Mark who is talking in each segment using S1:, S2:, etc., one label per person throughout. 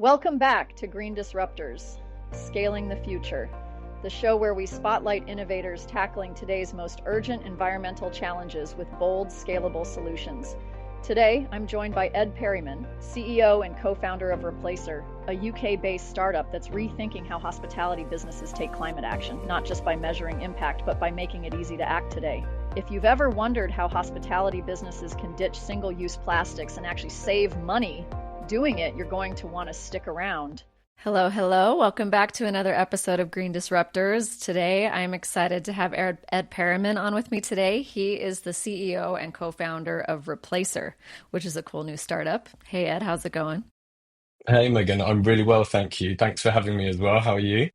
S1: Welcome back to Green Disruptors, Scaling the Future, the show where we spotlight innovators tackling today's most urgent environmental challenges with bold, scalable solutions. Today, I'm joined by Ed Perryman, CEO and co-founder of Replacer, a UK-based startup that's rethinking how hospitality businesses take climate action, not just by measuring impact, but by making it easy to act today. If you've ever wondered how hospitality businesses can ditch single-use plastics and actually save money doing it, you're going to want to stick around.
S2: Hello, hello. Welcome back to another episode of Green Disruptors. Today, I'm excited to have Ed Perryman on with me today. He is the CEO and co-founder of Replacer, which is a cool new startup. Hey, Ed, how's it going?
S3: Hey Megan, I'm really well, thank you. Thanks for having me as well. How are you?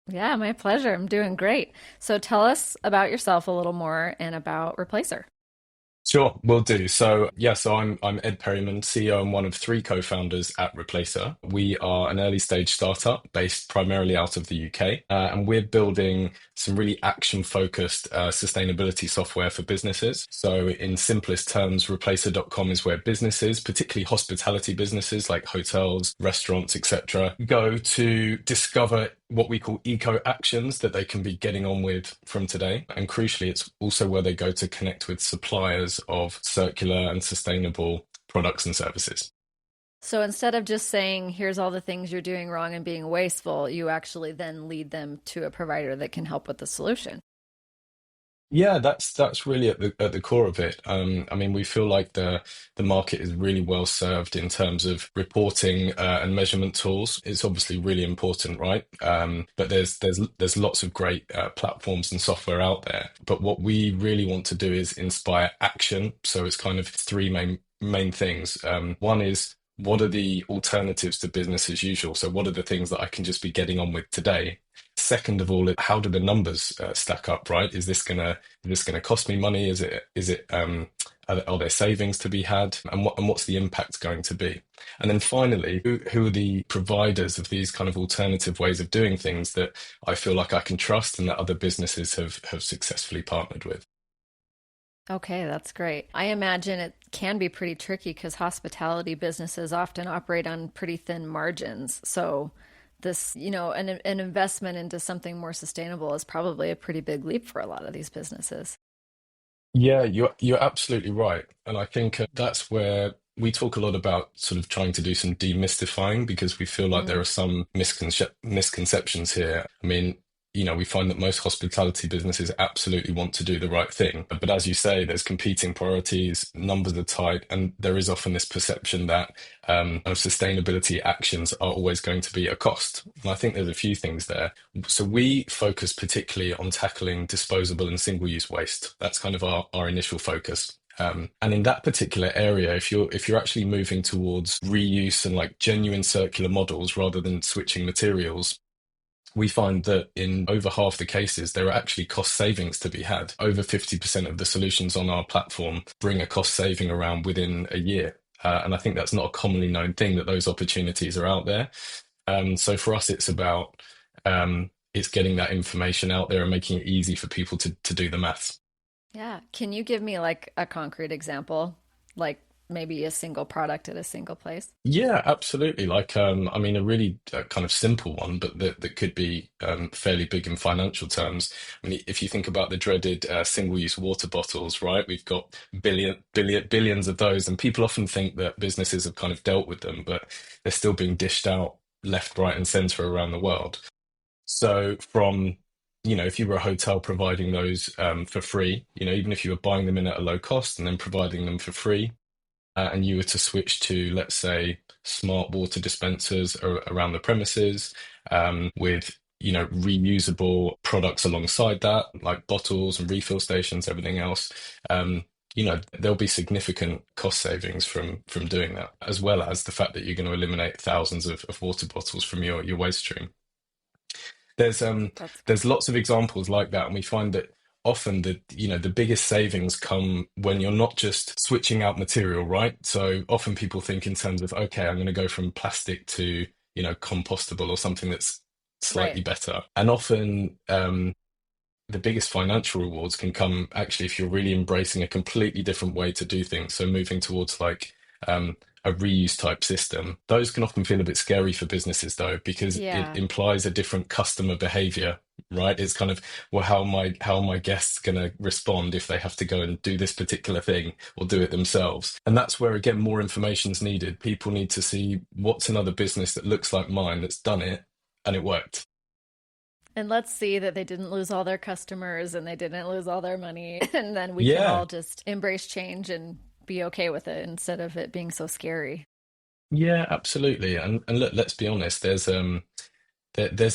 S2: Yeah, my pleasure. I'm doing great. So tell us about yourself a little more and about Replacer.
S3: Sure, will do. So I'm Ed Perryman, CEO and one of three co-founders at Replacer. We are an early stage startup based primarily out of the UK, and we're building some really action-focused sustainability software for businesses. So in simplest terms, Replacer.com is where businesses, particularly hospitality businesses like hotels, restaurants, etc., go to discover what we call eco actions that they can be getting on with from today. And crucially, it's also where they go to connect with suppliers of circular and sustainable products and services.
S2: So instead of just saying, here's all the things you're doing wrong and being wasteful, you actually then lead them to a provider that can help with the solution.
S3: Yeah, that's really at the core of it. I mean, we feel like the market is really well served in terms of reporting and measurement tools. It's obviously really important, right? But there's lots of great platforms and software out there. But what we really want to do is inspire action. So it's kind of three main things. One is, what are the alternatives to business as usual? So what are the things that I can just be getting on with today? Second of all, how do the numbers stack up, right? Is this gonna cost me money? Are there savings to be had? And what's the impact going to be? And then finally, who are the providers of these kind of alternative ways of doing things that I feel like I can trust and that other businesses have successfully partnered with?
S2: Okay, that's great. I imagine it can be pretty tricky because hospitality businesses often operate on pretty thin margins. So this, an investment into something more sustainable is probably a pretty big leap for a lot of these businesses.
S3: Yeah, you're absolutely right. And I think that's where we talk a lot about sort of trying to do some demystifying because we feel like there are
S2: Mm,
S3: some misconceptions here. I mean, we find that most hospitality businesses absolutely want to do the right thing. But as you say, there's competing priorities, numbers are tight, and there is often this perception that sustainability actions are always going to be a cost. And I think there's a few things there. So we focus particularly on tackling disposable and single-use waste. That's kind of our initial focus. And in that particular area, if you're actually moving towards reuse and like genuine circular models rather than switching materials, we find that in over half the cases, there are actually cost savings to be had. Over 50% of the solutions on our platform bring a cost saving around within a year. And I think that's not a commonly known thing that those opportunities are out there. So for us, it's getting that information out there and making it easy for people to do the maths.
S2: yeah. Can you give me like a concrete example? Like maybe a single product at a single place?
S3: Yeah, absolutely. I mean, a really kind of simple one, but that could be fairly big in financial terms. I mean, if you think about the dreaded single-use water bottles, right? We've got billions of those, and people often think that businesses have kind of dealt with them, but they're still being dished out left, right, and center around the world. So if you were a hotel providing those for free, even if you were buying them in at a low cost and then providing them for free and you were to switch to, let's say, smart water dispensers around the premises with reusable products alongside that, like bottles and refill stations, everything else. There'll be significant cost savings from doing that, as well as the fact that you're going to eliminate thousands of water bottles from your waste stream. There's um
S2: That's
S3: there's lots of examples like that, and we find that often the biggest savings come when you're not just switching out material, right? So often people think in terms of, okay, I'm going to go from plastic to compostable or something that's
S2: right.
S3: slightly better. And often the biggest financial rewards can come actually if you're really embracing a completely different way to do things. So moving towards like a reuse type system. Those can often feel a bit scary for businesses though, because it
S2: Yeah.
S3: implies a different customer behavior, right? It's kind of, well, how are my guests going to respond if they have to go and do this particular thing or do it themselves? And that's where, again, more information is needed. People need to see what's another business that looks like mine that's done it and it worked.
S2: And let's see that they didn't lose all their customers and they didn't lose all their money. And then we can
S3: Yeah.
S2: all just embrace change and be okay with it instead of it being so scary.
S3: Yeah, absolutely. And look, let's be honest, there's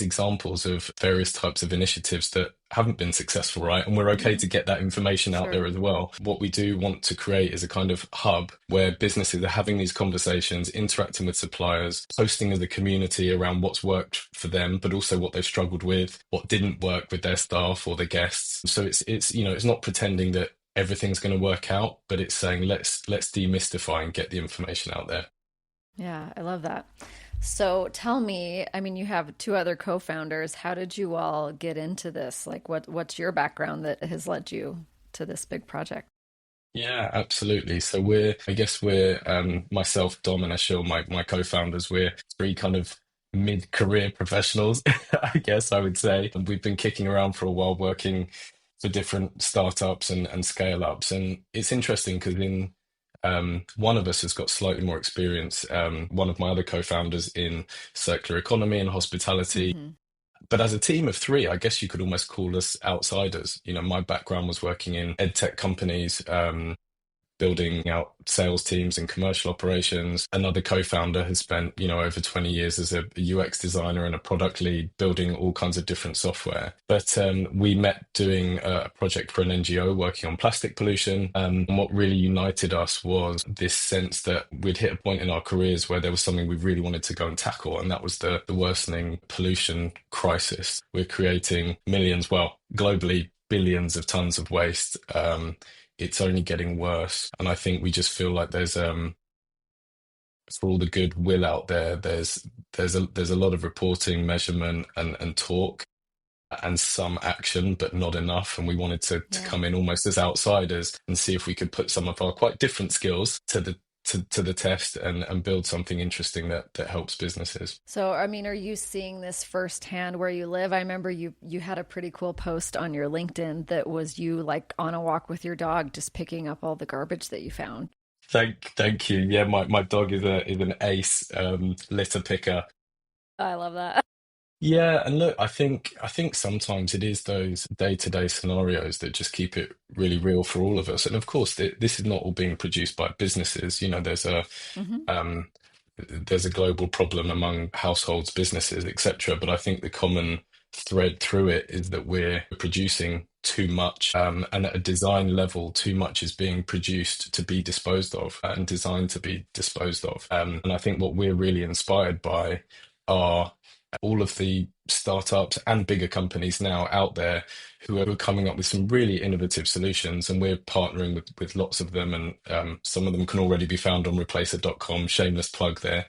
S3: examples of various types of initiatives that haven't been successful, right? And we're okay
S2: Hmm.
S3: to get that information out
S2: Sure.
S3: there as well. What we do want to create is a kind of hub where businesses are having these conversations, interacting with suppliers, posting as a community around what's worked for them, but also what they've struggled with, what didn't work with their staff or their guests. So it's not pretending that everything's going to work out, but it's saying let's demystify and get the information out there.
S2: Yeah, I love that. So tell me, I mean, you have two other co-founders. How did you all get into this? Like what's your background that has led you to this big project?
S3: Yeah, absolutely. So I guess we're myself, Dom, and Ashil, my co-founders. We're three kind of mid-career professionals, I guess I would say. And we've been kicking around for a while, working for different startups and scale-ups. And it's interesting because in one of us has got slightly more experience. One of my other co-founders in circular economy and hospitality.
S2: Hmm.
S3: But as a team of three, I guess you could almost call us outsiders. My background was working in ed tech companies, building out sales teams and commercial operations. Another co-founder has spent, over 20 years as a UX designer and a product lead, building all kinds of different software. But we met doing a project for an NGO working on plastic pollution. And what really united us was this sense that we'd hit a point in our careers where there was something we really wanted to go and tackle, and that was the worsening pollution crisis. We're creating millions, well, globally, billions of tons of waste. It's only getting worse. And I think we just feel like there's for all the goodwill out there, there's a lot of reporting, measurement and talk and some action, but not enough. And we wanted to
S2: Yeah.
S3: come in almost as outsiders and see if we could put some of our quite different skills to the test and build something interesting that helps businesses.
S2: So, I mean, are you seeing this firsthand where you live? I remember you had a pretty cool post on your LinkedIn that was you like on a walk with your dog, just picking up all the garbage that you found.
S3: Thank you. Yeah, my dog is an ace litter picker.
S2: I love that.
S3: Yeah, and look, I think sometimes it is those day-to-day scenarios that just keep it really real for all of us. And of course, this is not all being produced by businesses.
S2: Hmm.
S3: Um, there's a global problem among households, businesses, etc. But I think the common thread through it is that we're producing too much, and at a design level, too much is being produced to be disposed of and designed to be disposed of. And I think what we're really inspired by are all of the startups and bigger companies now out there who are coming up with some really innovative solutions, and we're partnering with lots of them, and some of them can already be found on replacer.com. Shameless plug there.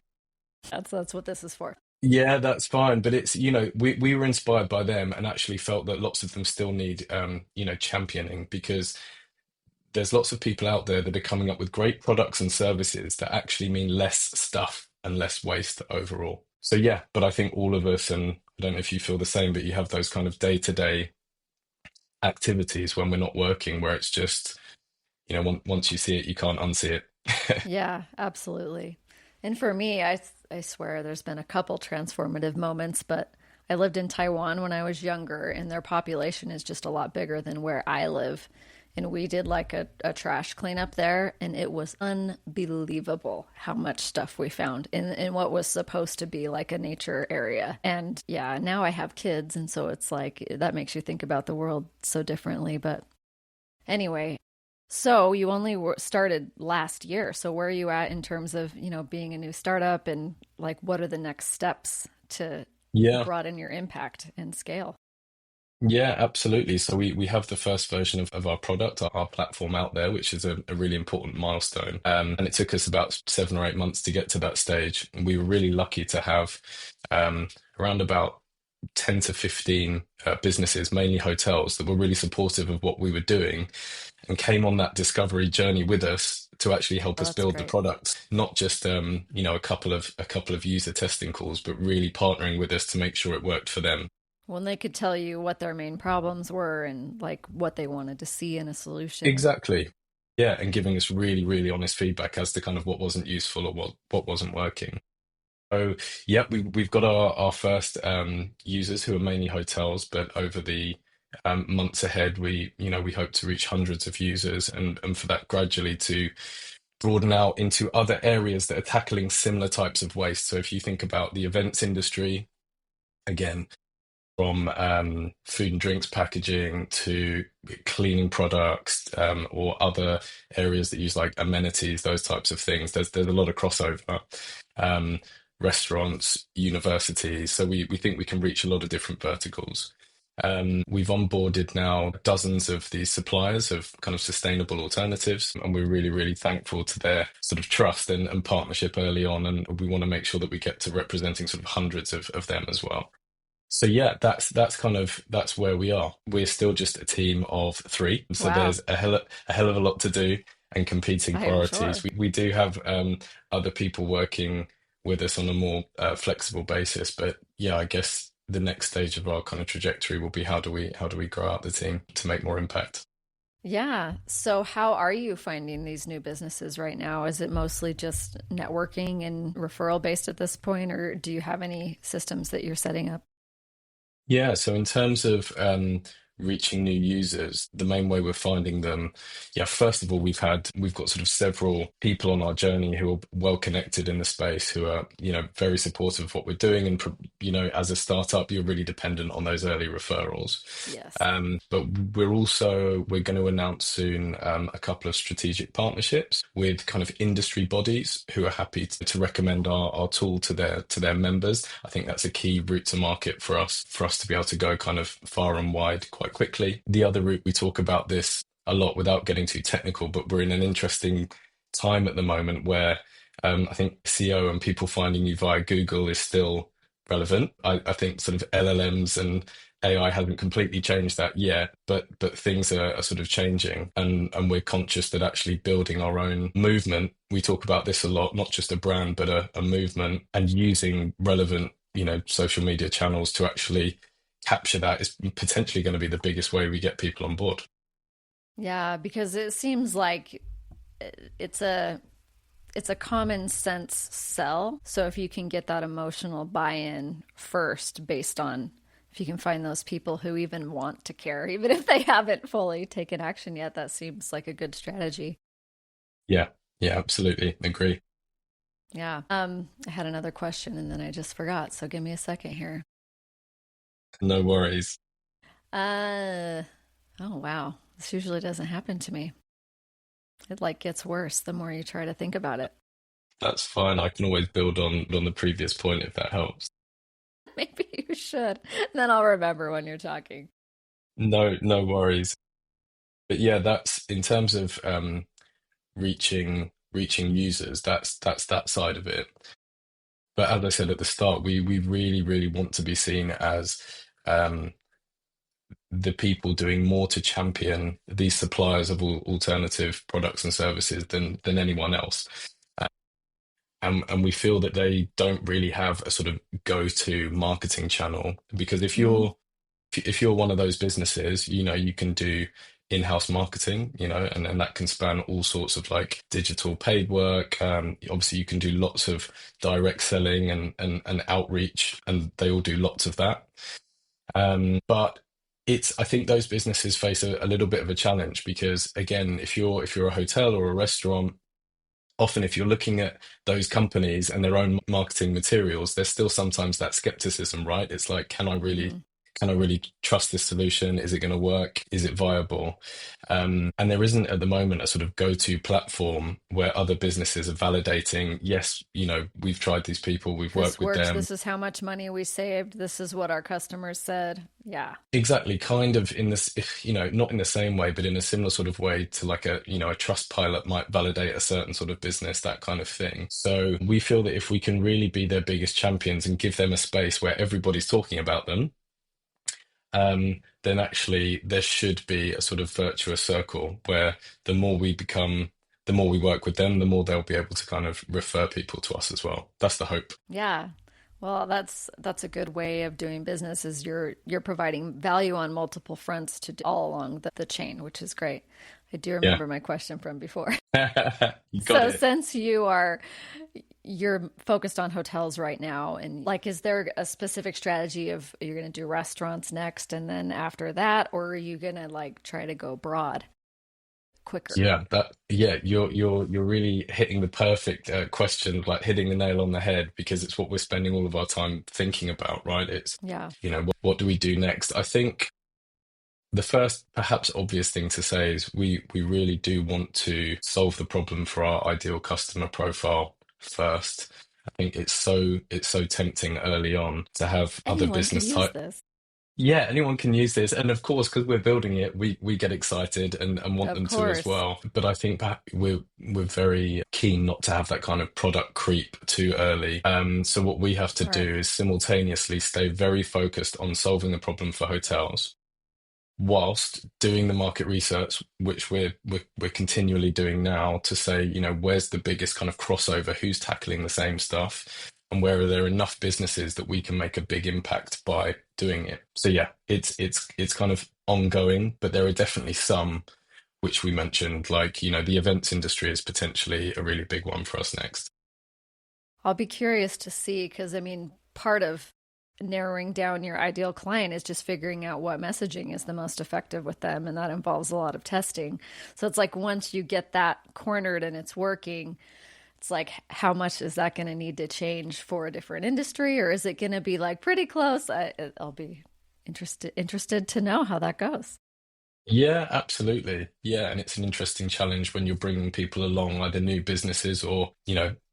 S2: That's what this is for.
S3: Yeah, that's fine. But it's, we were inspired by them and actually felt that lots of them still need, championing, because there's lots of people out there that are coming up with great products and services that actually mean less stuff and less waste overall. So yeah, but I think all of us, and I don't know if you feel the same, but you have those kind of day-to-day activities when we're not working, where it's just, once you see it, you can't unsee it.
S2: Yeah, absolutely. And for me, I swear there's been a couple transformative moments, but I lived in Taiwan when I was younger, and their population is just a lot bigger than where I live. And we did like a trash cleanup there, and it was unbelievable how much stuff we found in what was supposed to be like a nature area. And yeah, now I have kids, and so it's like that makes you think about the world so differently. But anyway, so you only started last year. So where are you at in terms of, being a new startup, and like what are the next steps to
S3: Yeah.
S2: broaden your impact and scale?
S3: Yeah, absolutely. So we have the first version of our product, our platform out there, which is a really important milestone. And it took us about 7 or 8 months to get to that stage. And we were really lucky to have around about 10 to 15 businesses, mainly hotels, that were really supportive of what we were doing and came on that discovery journey with us to actually help
S2: Oh,
S3: us
S2: that's
S3: build the
S2: great.
S3: products, not just a couple of user testing calls, but really partnering with us to make sure it worked for them.
S2: When they could tell you what their main problems were and like what they wanted to see in a solution.
S3: Exactly. Yeah, and giving us really, really honest feedback as to kind of what wasn't useful or what wasn't working. So, yeah, we've got our first users who are mainly hotels, but over the months ahead, we hope to reach hundreds of users, and for that gradually to broaden out into other areas that are tackling similar types of waste. So, if you think about the events industry, again, from food and drinks packaging to cleaning products, or other areas that use like amenities, those types of things. There's a lot of crossover. Um, Restaurants, universities. So we think we can reach a lot of different verticals. We've onboarded now dozens of these suppliers of kind of sustainable alternatives, and we're really, really thankful to their sort of trust and partnership early on. And we want to make sure that we get to representing sort of hundreds of them as well. So yeah, that's where we are. We're still just a team of three, so
S2: Wow,
S3: there's a hell of a lot to do and competing
S2: I am
S3: priorities.
S2: sure.
S3: We do have other people working with us on a more flexible basis, but yeah, I guess the next stage of our kind of trajectory will be how do we grow out the team to make more impact.
S2: Yeah. So, how are you finding these new businesses right now? Is it mostly just networking and referral based at this point, or do you have any systems that you're setting up?
S3: Yeah, so in terms of reaching new users, the main way we're finding them, yeah, first of all, we've got sort of several people on our journey who are well connected in the space, who are, very supportive of what we're doing. And, as a startup, you're really dependent on those early referrals.
S2: Yes.
S3: But we're going to announce soon a couple of strategic partnerships with kind of industry bodies who are happy to recommend our tool to their members. I think that's a key route to market for us to be able to go kind of far and wide quite quickly. The other route, we talk about this a lot without getting too technical, but we're in an interesting time at the moment where I think SEO and people finding you via Google is still relevant. I think sort of LLMs and AI hasn't completely changed that yet, but things are sort of changing, and we're conscious that actually building our own movement. We talk about this a lot, not just a brand, but a movement, and using relevant, social media channels to actually capture that is potentially going to be the biggest way we get people on board.
S2: Yeah, because it seems like it's a it's a common sense sell. So if you can get that emotional buy-in first based on if you can find those people who even want to care, even if they haven't fully taken action yet, that seems like a good strategy.
S3: Yeah, yeah, absolutely agree.
S2: Yeah. I had another question and then I just forgot. So give me a second here.
S3: No worries.
S2: Uh, oh wow. This usually doesn't happen to me. It like gets worse the more you try to think about it.
S3: That's fine. I can always build on the previous point if that helps.
S2: Maybe you should. Then I'll remember when you're talking.
S3: No, no worries. But yeah, that's in terms of reaching users, that's that side of it. But as I said at the start, we really, really want to be seen as um, the people doing more to champion these suppliers of alternative products and services than anyone else. Uh, and we feel that they don't really have a sort of go-to marketing channel, because if
S2: Mm,
S3: you're one of those businesses, you can do in-house marketing, and that can span all sorts of like digital paid work. Obviously, you can do lots of direct selling and outreach, and they all do lots of that. But I think those businesses face a little bit of a challenge because, again, if you're a hotel or a restaurant, often if you're looking at those companies and their own marketing materials, there's still sometimes that skepticism, right? It's like,
S2: hmm.
S3: can I really trust this solution? Is it going to work? Is it viable? And there isn't at the moment a sort of go-to platform where other businesses are validating, yes, we've tried these people, we've
S2: This
S3: worked with
S2: works.
S3: them.
S2: This is how much money we saved. This is what our customers said. Yeah.
S3: Exactly, kind of in this, not in the same way, but in a similar sort of way to like a trust pilot might validate a certain sort of business, that kind of thing. So we feel that if we can really be their biggest champions and give them a space where everybody's talking about them, then actually there should be a sort of virtuous circle where the more we become the more we work with them, the more they'll be able to kind of refer people to us as well. That's the hope.
S2: Yeah. Well, that's a good way of doing business is you're providing value on multiple fronts all along the chain, which is great. I do
S3: Yeah.
S2: remember my question from before.
S3: You got
S2: So
S3: it.
S2: since you're focused on hotels right now, and like, is there a specific strategy of you're going to do restaurants next and then after that, or are you going to like try to go broad quicker?
S3: You're really hitting the perfect question, like hitting the nail on the head, because it's what we're spending all of our time thinking about, right? It's,
S2: Yeah.
S3: what do we do next? I think the first, perhaps obvious thing to say is we really do want to solve the problem for our ideal customer profile first. I think it's so tempting early on to have other
S2: Anyone could
S3: business
S2: use
S3: type.
S2: this.
S3: Yeah, anyone can use this. And of course, because we're building it, we get excited and want
S2: Of
S3: them to as
S2: course.
S3: well. But I think we're very keen not to have that kind of product creep too early. So what we have to
S2: Smart.
S3: do is simultaneously stay very focused on solving the problem for hotels whilst doing the market research, which we're continually doing now to say, where's the biggest kind of crossover, who's tackling the same stuff, and where are there enough businesses that we can make a big impact by doing it. So yeah, it's kind of ongoing, but there are definitely some which we mentioned, like, the events industry is potentially a really big one for us next.
S2: I'll be curious to see because I mean, part of narrowing down your ideal client is just figuring out what messaging is the most effective with them. And that involves a lot of testing. So it's like once you get that cornered and it's working, it's like, how much is that going to need to change for a different industry? Or is it going to be like pretty close? I'll be interested to know how that goes.
S3: Yeah, absolutely. Yeah, and it's an interesting challenge when you're bringing people along, either new businesses or,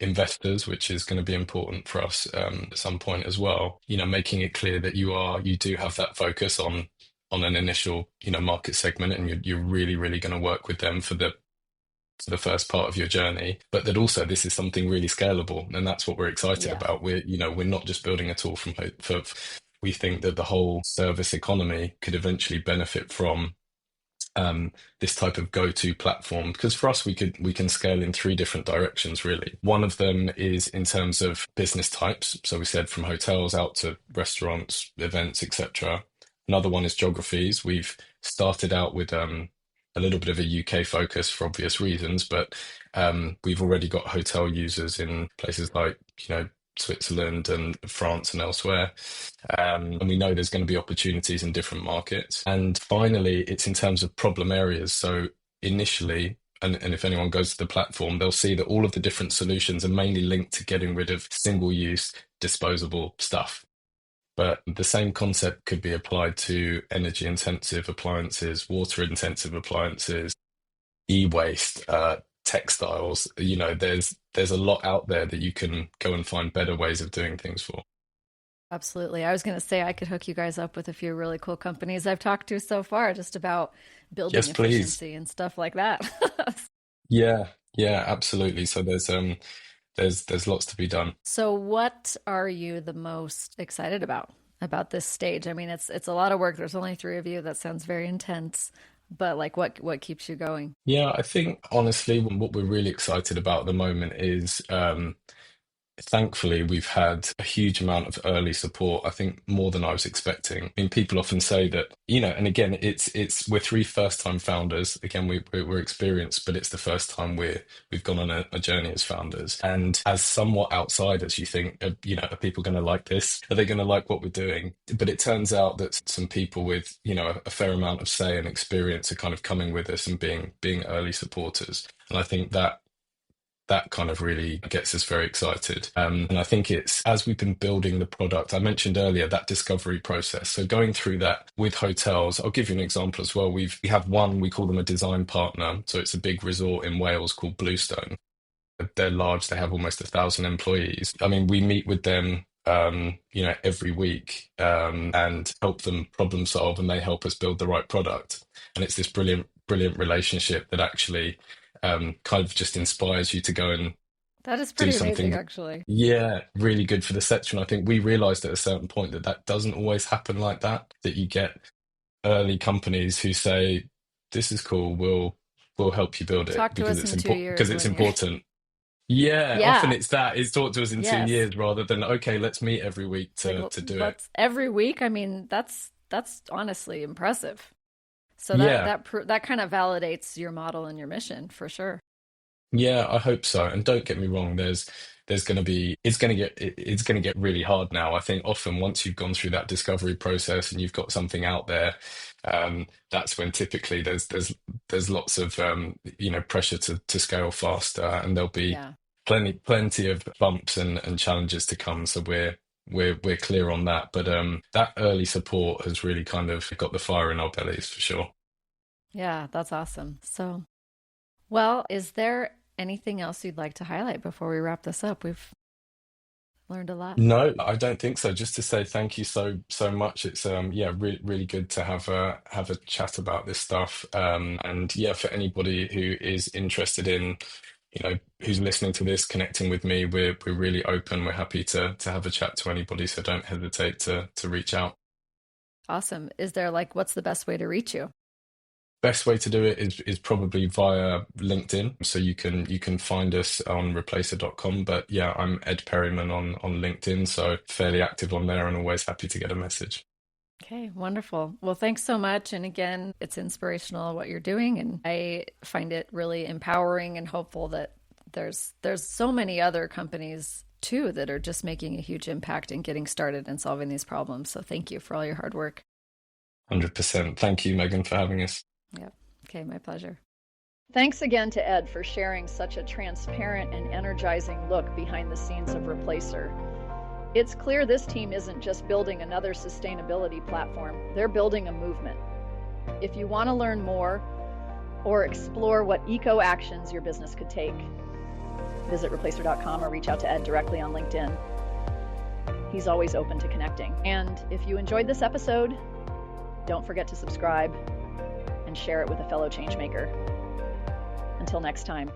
S3: investors, which is going to be important for us at some point as well. Making it clear that you do have that focus on an initial, market segment, and you're really, really going to work with them for the first part of your journey, but that also this is something really scalable, and that's what we're excited
S2: Yeah.
S3: about. We're not just building a tool for. We think that the whole service economy could eventually benefit from this type of go-to platform, because for us we can scale in three different directions really. One of them is in terms of business types, so we said from hotels out to restaurants, events, etc. Another one is geographies. We've started out with a little bit of a UK focus for obvious reasons, but we've already got hotel users in places like Switzerland and France and elsewhere. And we know there's going to be opportunities in different markets. And finally, it's in terms of problem areas. So initially, and if anyone goes to the platform, they'll see that all of the different solutions are mainly linked to getting rid of single-use disposable stuff. But the same concept could be applied to energy-intensive appliances, water-intensive appliances, e-waste, textiles. There's a lot out there that you can go and find better ways of doing things for.
S2: Absolutely. I was going to say I could hook you guys up with a few really cool companies I've talked to so far just about building
S3: Yes, please.
S2: efficiency and stuff like that.
S3: Yeah, yeah, absolutely. So there's lots to be done.
S2: So what are you the most excited about this stage? I mean, it's a lot of work. There's only three of you. That sounds very intense, but like what keeps you going?
S3: Yeah, I think honestly, what we're really excited about at the moment is thankfully, we've had a huge amount of early support, I think more than I was expecting. I mean, people often say that, and again, it's we're three first-time founders. Again, we're experienced, but it's the first time we've gone on a journey as founders. And as somewhat outsiders, you think, are people going to like this? Are they going to like what we're doing? But it turns out that some people with, a fair amount of say and experience are kind of coming with us and being early supporters. And I think that kind of really gets us very excited. And I think it's as we've been building the product, I mentioned earlier that discovery process. So going through that with hotels, I'll give you an example as well. We have one, we call them a design partner. So it's a big resort in Wales called Bluestone. They're large, they have almost 1,000 employees. I mean, we meet with them every week and help them problem solve, and they help us build the right product. And it's this brilliant, brilliant relationship that actually kind of just inspires you to go and
S2: That is
S3: do
S2: pretty amazing,
S3: something,
S2: actually.
S3: yeah, really good for the sector. And I think we realized at a certain point that doesn't always happen like that you get early companies who say, this is cool, we'll help you build it
S2: Talk to
S3: because
S2: us
S3: it's
S2: in 2
S3: important. Because
S2: years
S3: it's
S2: when you're.
S3: important. Yeah, often
S2: Yeah.
S3: it's that. It's talk to us in two
S2: Yes.
S3: years rather than, okay, let's meet every week
S2: It's like,
S3: to do it.
S2: let's every week. I mean, that's honestly impressive. So
S3: Yeah.
S2: that kind of validates your model and your mission for sure.
S3: Yeah, I hope so. And don't get me wrong, there's going to be it's going to get really hard now. I think often once you've gone through that discovery process and you've got something out there, that's when typically there's lots of pressure to scale faster, and there'll be
S2: Yeah.
S3: plenty of bumps and challenges to come. So we're clear on that. But that early support has really kind of got the fire in our bellies for sure.
S2: Yeah, that's awesome. So, well, is there anything else you'd like to highlight before we wrap this up? We've learned a lot.
S3: No, I don't think so. Just to say thank you so much. It's yeah, really good to have a chat about this stuff. And yeah, for anybody who is interested in, who's listening to this, connecting with me, we're really open. We're happy to have a chat to anybody. So don't hesitate to reach out.
S2: Awesome. Is there what's the best way to reach you?
S3: Best way to do it is probably via LinkedIn. So you can find us on replacer.com. But yeah, I'm Ed Perryman on LinkedIn, so fairly active on there and always happy to get a message.
S2: Okay, wonderful. Well, thanks so much. And again, it's inspirational what you're doing, and I find it really empowering and hopeful that there's so many other companies too that are just making a huge impact and getting started and solving these problems. So thank you for all your hard work.
S3: 100%. Thank you, Megan, for having us.
S2: Yeah. Okay, my pleasure.
S1: Thanks again to Ed for sharing such a transparent and energizing look behind the scenes of Replacer. It's clear this team isn't just building another sustainability platform, they're building a movement. If you want to learn more or explore what eco actions your business could take, visit replacer.com or reach out to Ed directly on LinkedIn. He's always open to connecting. And if you enjoyed this episode, don't forget to subscribe and share it with a fellow changemaker. Until next time.